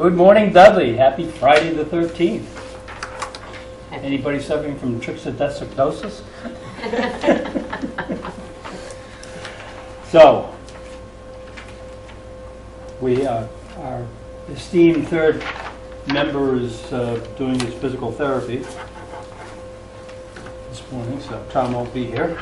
Good morning, Dudley. Happy Friday the 13th. Anybody suffering from trichotillomatosis? So, our esteemed third member is doing his physical therapy this morning, so Tom won't be here.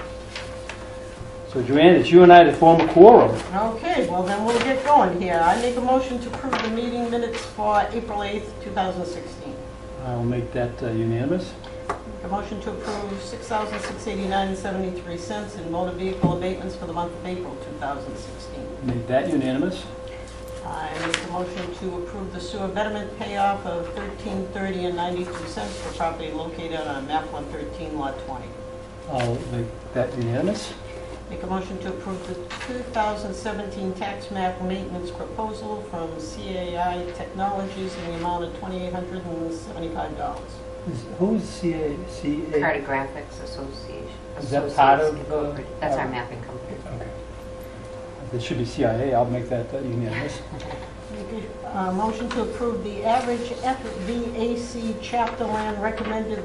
So Joanne, it's you and I to form a quorum. Okay, well then we'll get going here. I make a motion to approve the meeting minutes for April 8th, 2016. I'll make that unanimous. Make a motion to approve $6,689.73 in motor vehicle abatements for the month of April 2016. Make that unanimous. I make a motion to approve the sewer betterment payoff of $13.30 for property located on map 113, lot 20. I'll make that unanimous. Make a motion to approve the 2017 tax map maintenance proposal from CAI Technologies in the amount of $2,875. Who is CA? Cartographics Association. Is that part of That's our mapping company. Okay. It should be CIA. I'll make that unanimous. Make a motion to approve the average FVAC chapter land recommended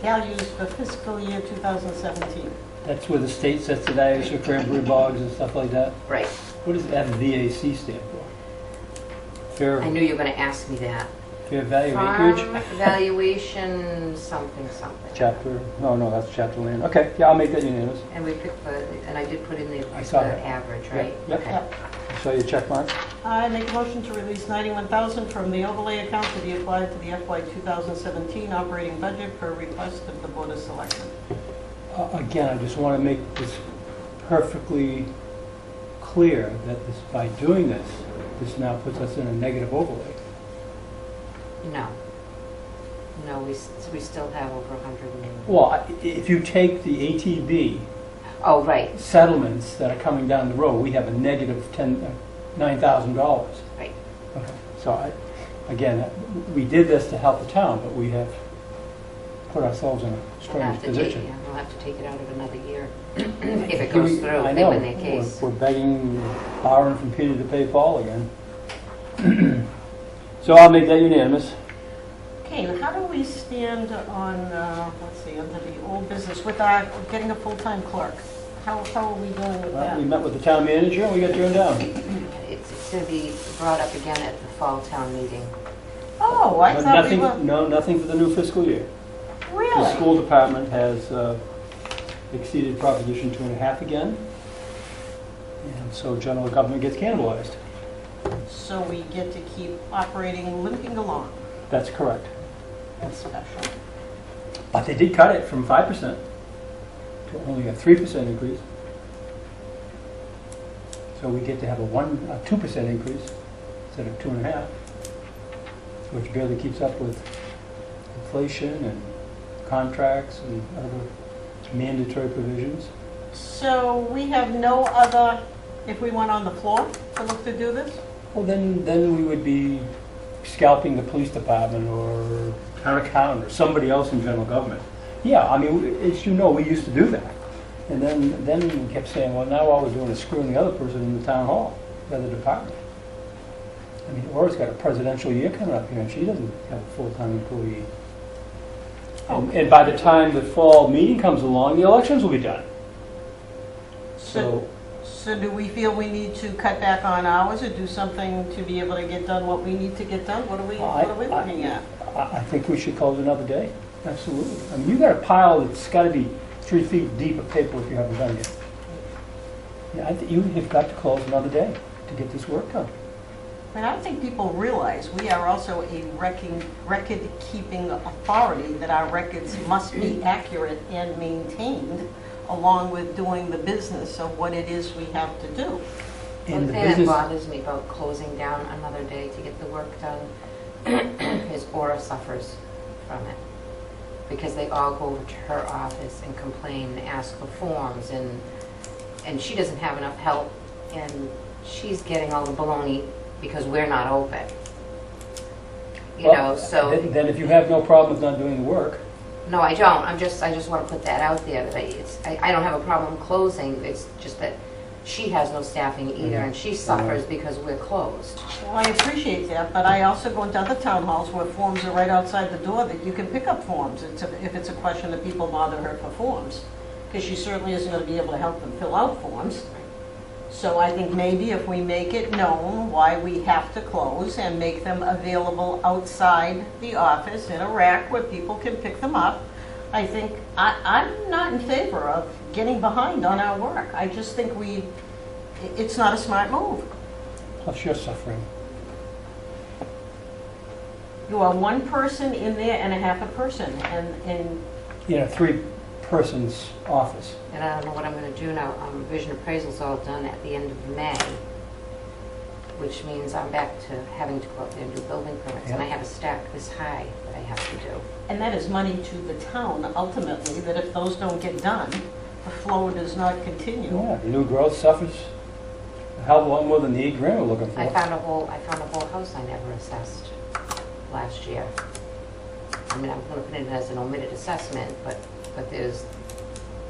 values for fiscal year 2017. That's where the state sets the values for cranberry bogs and stuff like that. Right. What does FVAC stand for? Fair. I knew you were going to ask me that. Fair value Farm acreage. valuation, something. Chapter. No, that's chapter land. Okay. Yeah, I'll make that unanimous. And we picked and I did put in the I saw that. average, right? Yep. Okay. Yep. I saw your check mark. I make a motion to release $91,000 from the overlay account to be applied to the FY 2017 operating budget per request of the Board of Selectmen. Again, I just want to make this perfectly clear that by doing this now puts us in a negative overlay. No, we still have over 100 million. Well, if you take the ATB Oh, right. settlements that are coming down the road, we have a negative $9,000. Right. Okay. So again, we did this to help the town, but we have put ourselves in a strange position. We'll have to take it out of another year if it goes through. I If they know. win their case. We're begging, borrowing from Peter to pay Paul again. So I'll make that unanimous. Okay, and how do we stand on, under the old business with our getting a full-time clerk? How are we doing with that? We met with the town manager and we got turned down. It's going to be brought up again at the fall town meeting. Oh, I But thought nothing, we were... No, nothing for the new fiscal year. The Really? school department has exceeded Proposition 2.5 again, and so general government gets cannibalized. So we get to keep operating, limping along. That's correct. That's special. But they did cut it from 5% to only a 3% increase. So we get to have a 2% increase instead of 2.5, which barely keeps up with inflation and contracts and other mandatory provisions. So we have no other, if we went on the floor to look to do this? Well, then we would be scalping the police department or our accountant or somebody else in general government. Yeah, I mean, as you know, we used to do that. And then we kept saying, well, now all we're doing is screwing the other person in the town hall, the other department. I mean, Laura's got a presidential year coming up here, and she doesn't have a full-time employee. And by the time the fall meeting comes along, the elections will be done. So do we feel we need to cut back on hours or do something to be able to get done what we need to get done? What are we looking at? I think we should close another day. Absolutely. I mean, you got a pile that's got to be 3 feet deep of paperwork you haven't done yet. Yeah, I think you have got to close another day to get this work done. And I don't think people realize we are also a record-keeping authority, that our records must be accurate and maintained, along with doing the business of what it is we have to do. And One thing that bothers me about closing down another day to get the work done is Aura suffers from it. Because they all go over to her office and complain and ask for forms, and she doesn't have enough help, and she's getting all the baloney because we're not open. You know, so... Then if you have no problem with not doing the work... No, I don't. I just want to put that out there. That I don't have a problem closing. It's just that she has no staffing either, and she suffers because we're closed. Well, I appreciate that, but I also go into other town halls where forms are right outside the door that you can pick up forms if it's a question that people bother her for forms. Because she certainly isn't going to be able to help them fill out forms. So I think maybe if we make it known why we have to close and make them available outside the office in a rack where people can pick them up, I think, I'm not in favor of getting behind on our work. I just think it's not a smart move. Plus you're suffering. You are one person in there and a half a person, and You know, 3-person's office. And I don't know what I'm going to do now. Vision appraisal's all done at the end of May, which means I'm back to having to go out there and do building permits. And I have a stack this high that I have to do. and that is money to the town ultimately, that if those don't get done, the flow does not continue. Yeah, the new growth suffers a hell of a lot more than the $8 grand we're looking for. I found a whole house I never assessed last year. I mean, I'm going to put it as an omitted assessment, but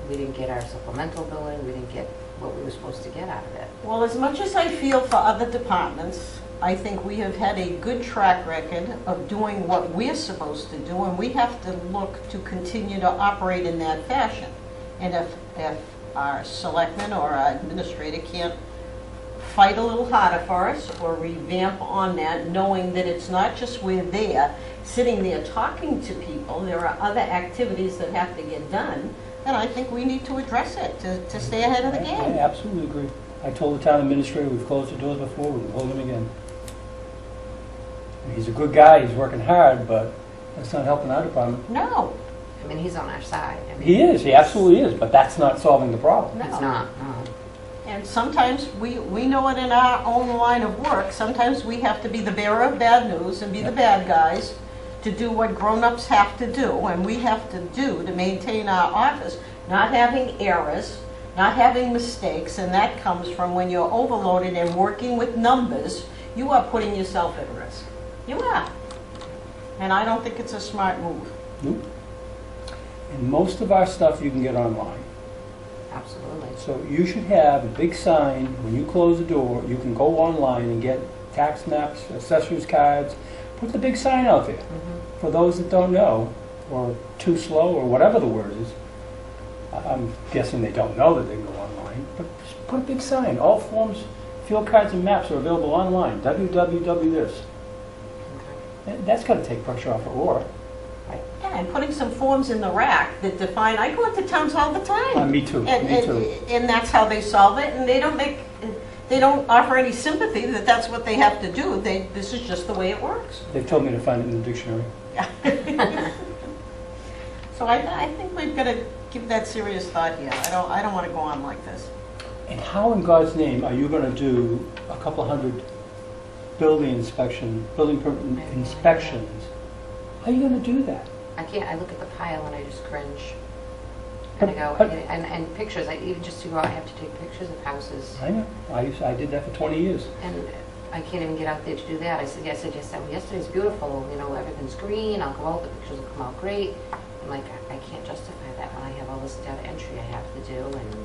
we didn't get our supplemental billing, we didn't get what we were supposed to get out of it. Well, as much as I feel for other departments, I think we have had a good track record of doing what we're supposed to do, and we have to look to continue to operate in that fashion. And if our selectman or our administrator can't fight a little harder for us or revamp on that, knowing that it's not just we're there, sitting there talking to people, there are other activities that have to get done, then I think we need to address it to stay ahead of the I game. absolutely agree. I told the town administrator we've closed the doors before, we'll hold him again. He's a good guy, he's working hard, but that's not helping our department. No, I mean, he's on our side. I mean, He is, he absolutely is, but that's not solving the problem. no. It's not, no. And sometimes we know it in our own line of work. Sometimes we have to be the bearer of bad news and be the bad guys to do what grown-ups have to do, and we have to do to maintain our office, not having errors, not having mistakes, and that comes from when you're overloaded and working with numbers, you are putting yourself at risk. You are. And I don't think it's a smart move. Nope. And most of our stuff you can get online. Absolutely. So you should have a big sign, when you close the door, you can go online and get tax maps, assessor's cards. Put the big sign out there. For those that don't know, or too slow, or whatever the word is. I'm guessing they don't know that they can go online, but just put a big sign. All forms, field cards and maps are available online. www this. And that's got to take pressure off of Aura. Yeah, and putting some forms in the rack that define, I go into towns all the time. Me too, And, me too. and that's how they solve it, and they don't offer any sympathy that that's what they have to do. This is just the way it works. They've told me to find it in the dictionary. So I think we've got to give that serious thought here. I don't want to go on like this. And how in God's name are you going to do a couple hundred building inspections? How are you going to do that? I can't, I look at the pile and I just cringe. And I go, and pictures, even just to go out, I have to take pictures of houses. I know. I did that for 20 years. And I can't even get out there to do that. I said, well, yesterday's beautiful, you know, everything's green, I'll go out, the pictures will come out great. I'm like, I can't justify that when I have all this data entry I have to do, and...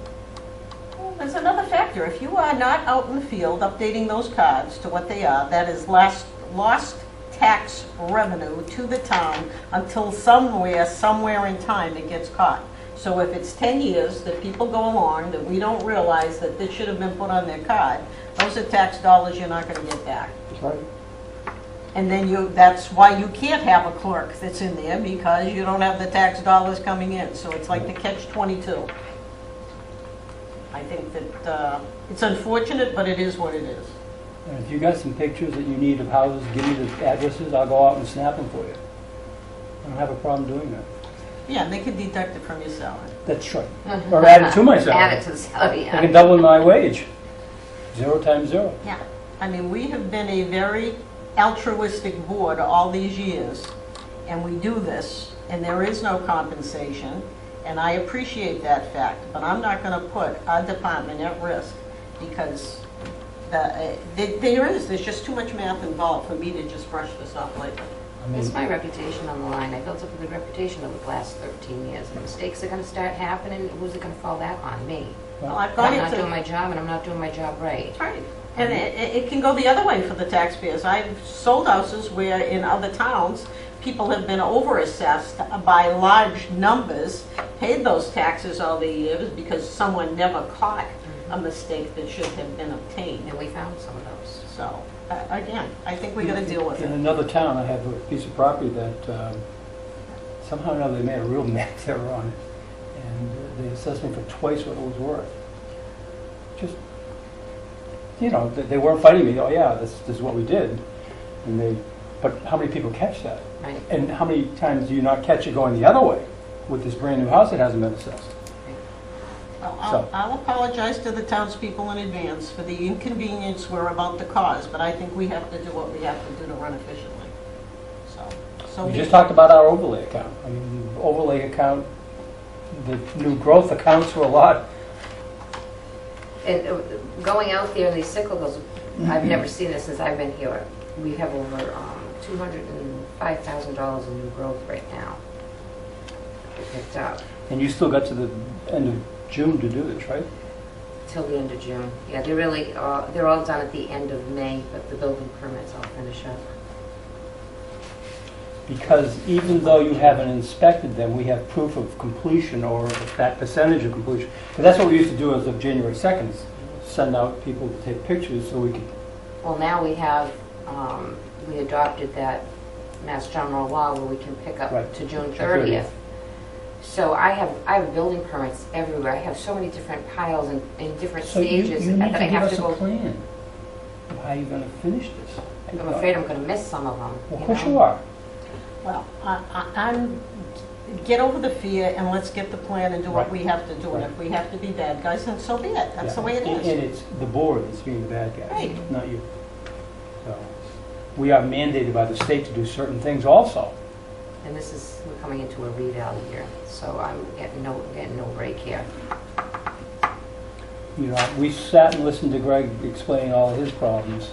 Well, there's another factor. If you are not out in the field updating those cards to what they are, that is lost tax revenue to the town until somewhere in time it gets caught. So if it's 10 years that people go along that we don't realize that this should have been put on their card, those are tax dollars you're not going to get back. That's right. And then that's why you can't have a clerk that's in there, because you don't have the tax dollars coming in. So it's like the catch-22. I think that it's unfortunate, but it is what it is. And if you got some pictures that you need of houses, give me the addresses, I'll go out and snap them for you. I don't have a problem doing that. Yeah, and they can deduct it from your salary. That's right. Or add it to my salary. Add it to the salary, I can double my wage. 0 times 0. Yeah. I mean, we have been a very altruistic board all these years, and we do this, and there is no compensation, and I appreciate that fact, but I'm not going to put our department at risk, because there's just too much math involved for me to just brush this off lightly. It's my reputation on the line. I built up a good reputation over the last 13 years. And mistakes are going to start happening. Who's it going to fall back on? Me. Well, I've I'm gone not into... doing my job, and I'm not doing my job right. That's right. And it can go the other way for the taxpayers. I've sold houses where in other towns, people have been overassessed by large numbers, paid those taxes all the years because someone never caught a mistake that should have been obtained. And we found some of those. So, again, I think we got to deal with In it. another town, I have a piece of property that somehow or another they made a real mess error on it, and they assessed me for twice what it was worth. Just, you know, they weren't fighting me. Oh yeah, this is what we did, but how many people catch that? Right. And how many times do you not catch it going the other way with this brand new house that hasn't been assessed? Well, I'll apologize to the townspeople in advance for the inconvenience we're about to cause, but I think we have to do what we have to do to run efficiently. So We just talked about our overlay account. I mean, the overlay account, the new growth accounts for a lot. And going out there in these cyclicals, I've never seen this since I've been here. We have over $205,000 in new growth right now. We picked up And you still got to the end of June to do this, right? till the end of June. Yeah, they're all done at the end of May, but the building permits I'll finish up. Because even though you haven't inspected them, we have proof of completion or that percentage of completion. Because that's what we used to do as of January 2nd, send out people to take pictures so we could... Well, now we have, we adopted that Mass General Law where we can pick up Right. to June 30th. 30th. So I have building permits everywhere. I have so many different piles in different So stages you need that to I give have us to a go. plan of how you're going to finish this. I'm afraid I'm going to miss some of them. Well, of course you are. Well, I'm, get over the fear and let's get the plan and do what Right. we have to do. And Right. if we have to be bad guys, then so be it. That's the Yeah. way it And is. it's the board that's being the bad guy, Right. not you. So we are mandated by the state to do certain things also. And we're coming into a reval year, so I'm getting no break here. You know, we sat and listened to Greg explain all of his problems.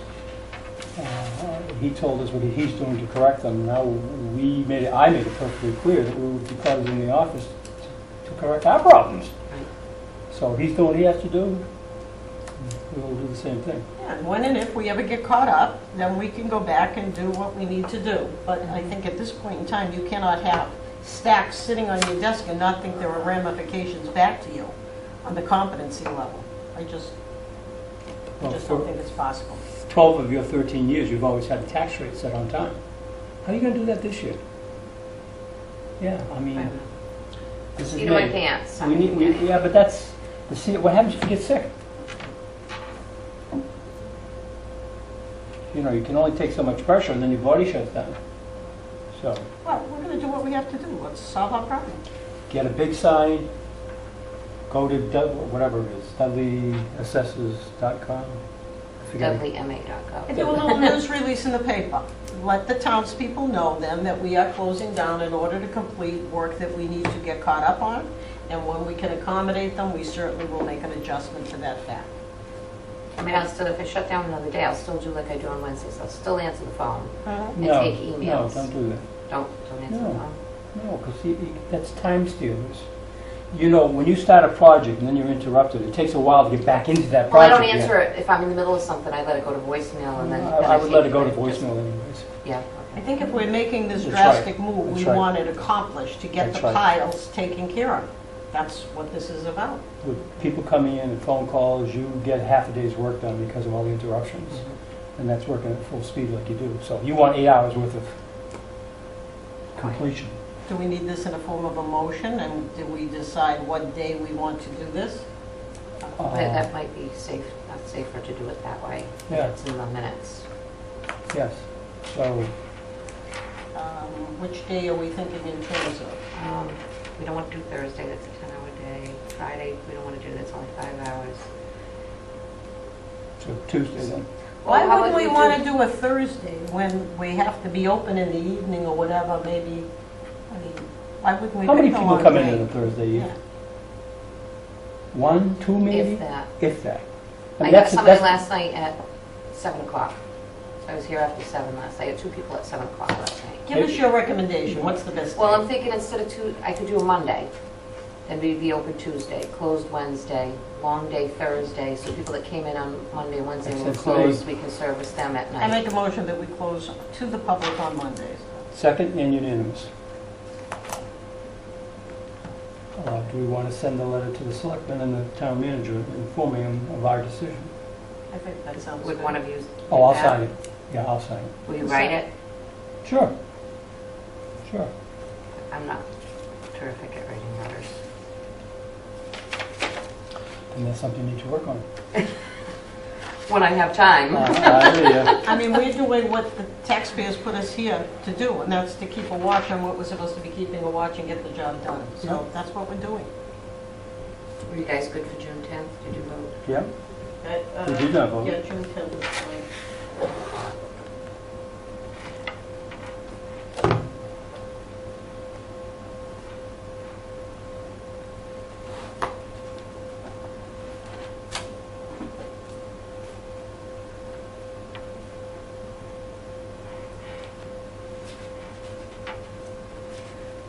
He told us what he's doing to correct them. Now I made it perfectly clear that we would be called in the office to correct our problems. Right. So he's doing what he has to do. We'll do the same thing. Yeah, and when and if we ever get caught up, then we can go back and do what we need to do. But I think at this point in time, you cannot have stacks sitting on your desk and not think there are ramifications back to you on the competency level. I just Well, don't for think it's possible. 12 of your 13 years, you've always had a tax rate set on time. How are you going to do that this year? Yeah, I mean, this is Seat of my May. pants. Yeah, but that's, what happens if you get sick? You know, you can only take so much pressure and then your body shuts down. So, Well, we're going to do what we have to do. Let's solve our problem. get a big sign, go to whatever it is, DudleyAssessors.com. I forget. DudleyMA.gov. And do a little news release in the paper. Let the townspeople know then that we are closing down in order to complete work that we need to get caught up on. And when we can accommodate them, we certainly will make an adjustment to that fact. I mean, I'll still, if I shut down another day, I'll still do like I do on Wednesdays. I'll still answer the phone and No, take no, emails. don't do that. Don't answer the No. phone. No, because that's time stealers. You know, when you start a project and then you're interrupted, it takes a while to get back into that Well, I project. don't answer it if I'm in the middle of something. I let it go to voicemail and then. I would let it go to take voicemail anyways. Yeah. I think if we're making this That's drastic right. move, we That's right. want it accomplished to get That's the right. piles taken care of. That's what this is about. With people coming in and phone calls, you get half a day's work done because of all the interruptions. And that's working at full speed like you do. So you want 8 hours worth of completion. Do we need this in a form of a motion, and do we decide what day we want to do this? That might be safer to do it that way. Yeah. It's in the minutes. Yes. So, Which day are we thinking in terms of? We don't want to do Thursday, that's a 10-hour day. Friday, we don't want to do, that's only 5 hours. so Tuesday then. Why Well, how wouldn't about we we want to do a Thursday when we have to be open in the evening or whatever, maybe? I mean, why wouldn't we How many pick a people long come in day? on a Thursday? Yeah. 1, 2 maybe? If that. If that. I mean, got somebody last night at 7 o'clock. So I was here after 7 last night. I had 2 people at 7 o'clock last night. Give us your recommendation. What's the best day? Well, I'm thinking instead of 2, I could do a Monday. Then we'd be open Tuesday, closed Wednesday, long day Thursday, so people that came in on Monday and Wednesday were Except closed, today. we can service them at I night. make a motion that we close to the public on Mondays. Second and unanimous. Do we want to send a letter to the selectmen and the town manager informing them of our decision? I think that sounds good. Would one of you? Oh, I'll do sign that? it. Yeah, I'll sign it. Will you write it? Sure. Sure. I'm not terrific at writing letters. And that's something you need to work on. When I have time. I hear ya. I mean, we're doing what the taxpayers put us here to do, and that's to keep a watch on what we're supposed to be keeping a watch and get the job done. So that's what we're doing. Were you guys good for June 10th? Did you vote? Yeah, That, we did not vote. Yeah, June 10th is fine.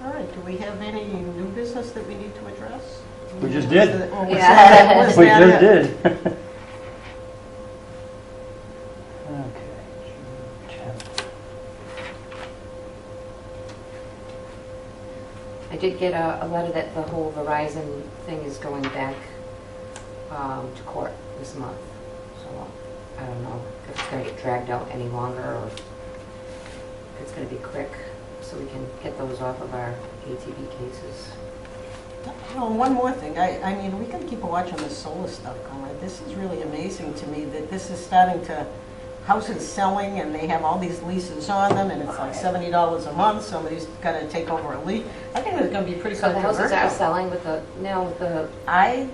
All right, do we have any new business that we need to address? We just did. Or was Yeah. that- was We that just it? did. Okay, June 10th. I did get a letter that the whole Verizon thing is going back to court this month. So I don't know if it's going to get dragged out any longer or if it's going to be quick so we can get those off of our ATV cases. Oh, one more thing. I mean, we got to keep a watch on this solar stuff going. This is really amazing to me that this is starting to, houses selling and they have all these leases on them and it's like $70 a month. Somebody's got to take over a lease. I think it's going to be pretty So the houses are controversial. selling with the, now with the, I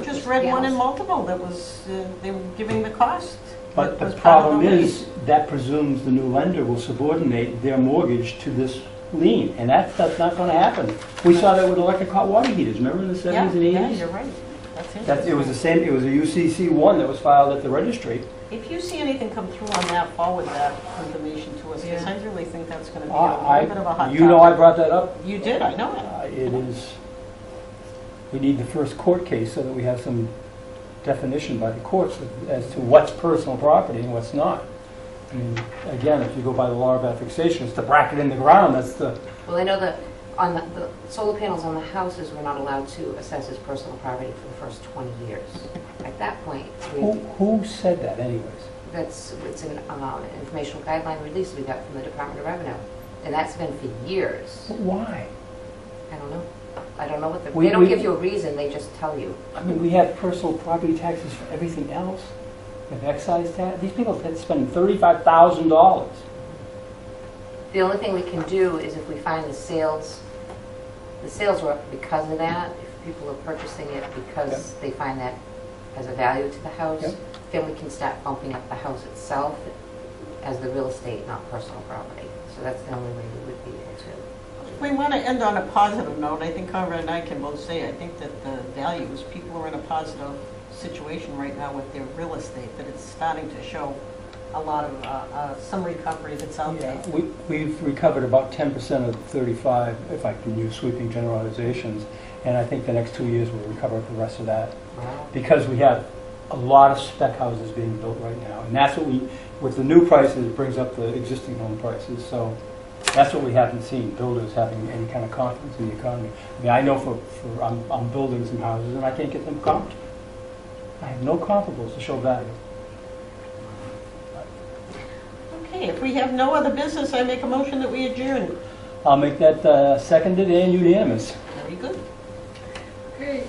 just read one in panels. multiple that was, they were giving the cost. But that the was part of problem the is, lease. that presumes the new lender will subordinate their mortgage to this lien, and that's not going to happen. We saw that with electric hot water heaters, remember in the 70s and 80s? Yeah, you're right. That's It was the same, it was a UCC one that was filed at the registry. If you see anything come through on that, forward that information to us, because Yeah. I really think that's going to be a little bit of a hot topic. You know I brought that up. You did, I know it. It is, we need the first court case so that we have some definition by the courts as to what's personal property and what's not. I mean, again, if you go by the law of affixation, it's the bracket in the ground, that's the, well, I know that on the solar panels on the houses, we're not allowed to assess as personal property for the first 20 years. At that point, who said that anyways? it's an informational guideline release we got from the Department of Revenue. And that's been for years. But why? I don't know. I don't know what We- they don't we- give you a reason, they just tell you. I mean, we have personal property taxes for everything else. We have excise tax, these people have spent $35,000. The only thing we can do is if we find the sales were up because of that, if people are purchasing it because they find that has a value to the house, Yep. then we can start bumping up the house itself as the real estate, not personal property. So that's the only way we would be able to. If we want to end on a positive note, I think Conrad and I can both say, I think that the values, people are in a positive situation right now with their real estate, that it's starting to show a lot of, some recovery that's out there. We've recovered about 10% of 35, if I can use sweeping generalizations, and I think the next 2 years we'll recover the rest of that. Wow. Because we have a lot of spec houses being built right now, and that's what with the new prices, it brings up the existing home prices, so that's what we haven't seen, builders having any kind of confidence in the economy. I mean, I know I'm building some houses and I can't get them comped. I have no comparables to show value. Okay, if we have no other business, I make a motion that we adjourn. I'll make that seconded and unanimous. Very good. Great.